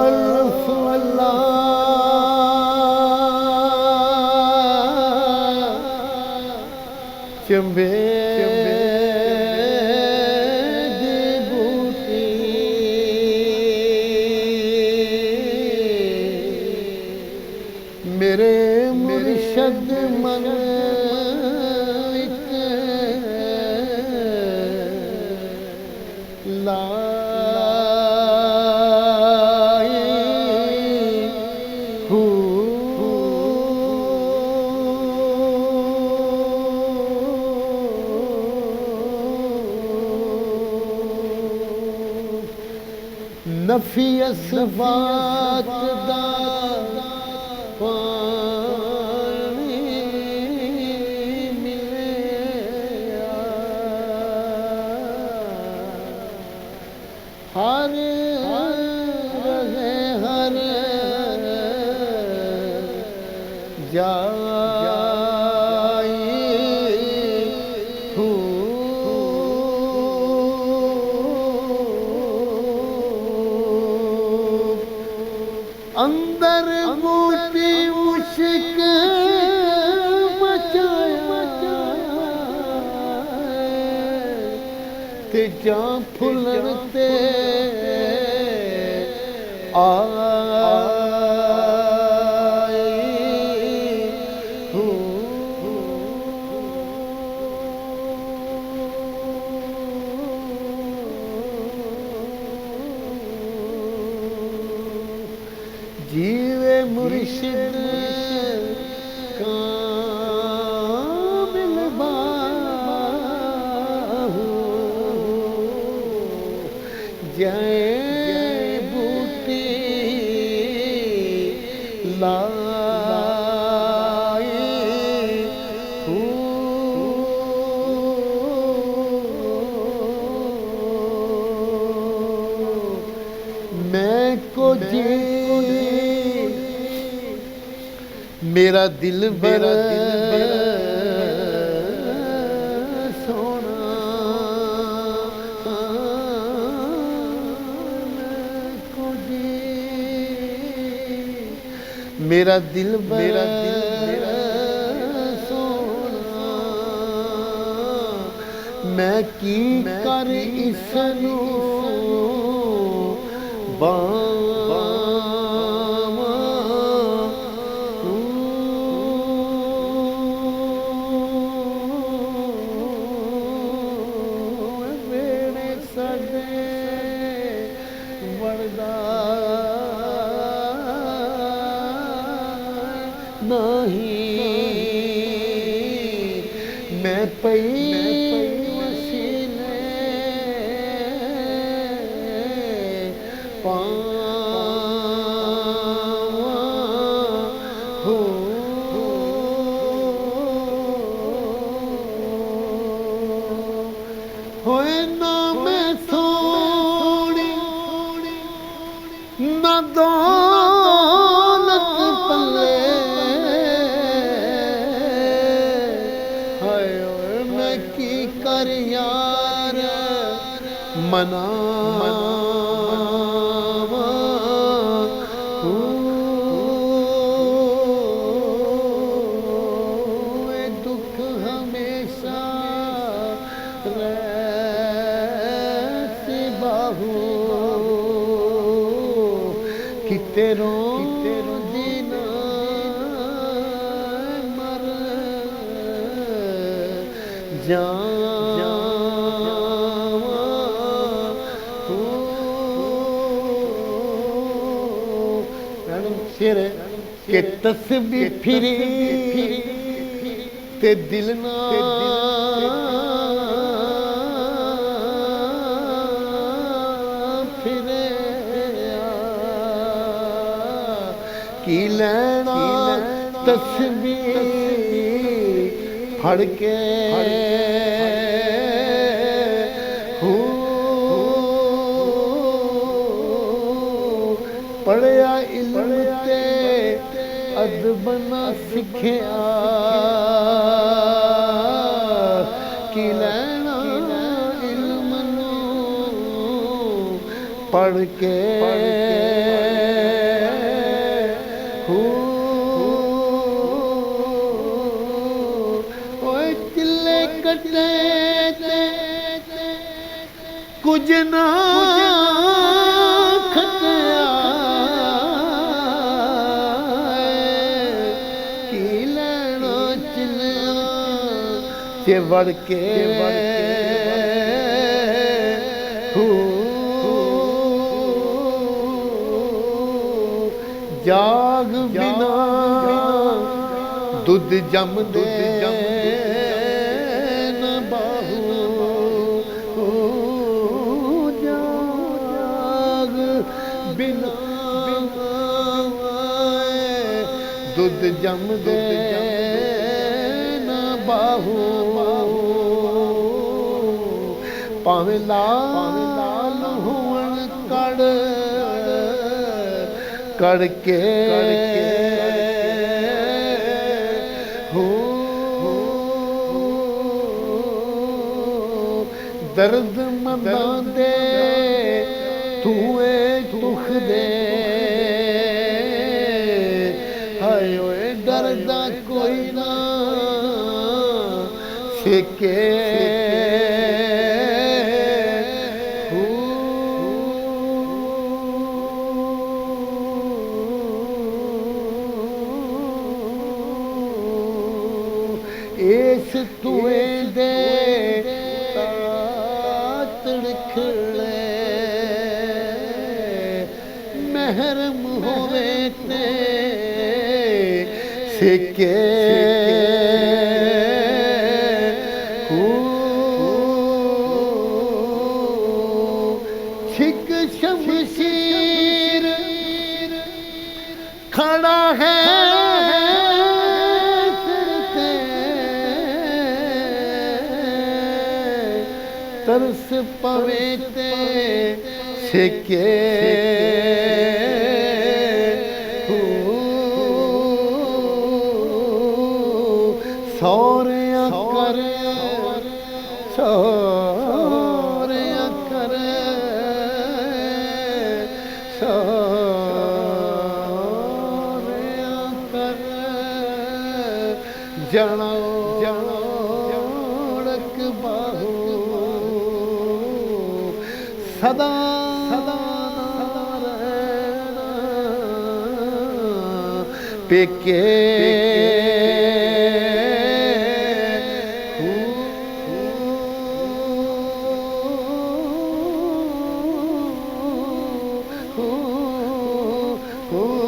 अल्फ अल्लाह चंबे दी बूटी मेरे मुर्शद मन नफी असबात दा पानी मिलिया हर रहे हर अंदर बूटी मुश्क मचाया ते जा फुलन ते जीवे मुर्शिद कामिल बाहु जय बूटी लाई मैं को जी मेरा दिल बर सोना को जी मेरा दिल सोना मैं की कर इसनू नहीं मैं पई वसीले पावा हो होए ना मैं सोनी ना दौलत पल्ले कर यार मना दुख हमेशा रहते बाहू कितेरो दीना मर जा के तस्बीह फिरी ते दिल ना फिरे की लेना तस्बीह फड़ के पढ़िया इल्म ते अदब ना सिखिया कि लेना इल्म नू पढ़ के ओए चिल्ले कटे कुछ ना खटिया की लेना चिल्लिया चे वड़ के जाग बिना दुध जम दे न बाहू जाग बिना दुध जम दे न बाहू भावें लाल होवन कड़ करके हो दर्द मंदां दे तूए दुख दे हाय ओए डरदा कोई ना सेके इस तुए दे तड़खड़े महरम होवे ते सेके छिक शमशीर खड़ा है तरस पवे ते सेके सौरिया कर सौरिया कर सौरिया कर जनो जनोड़क बाहू सदा सदा रहना पेके हो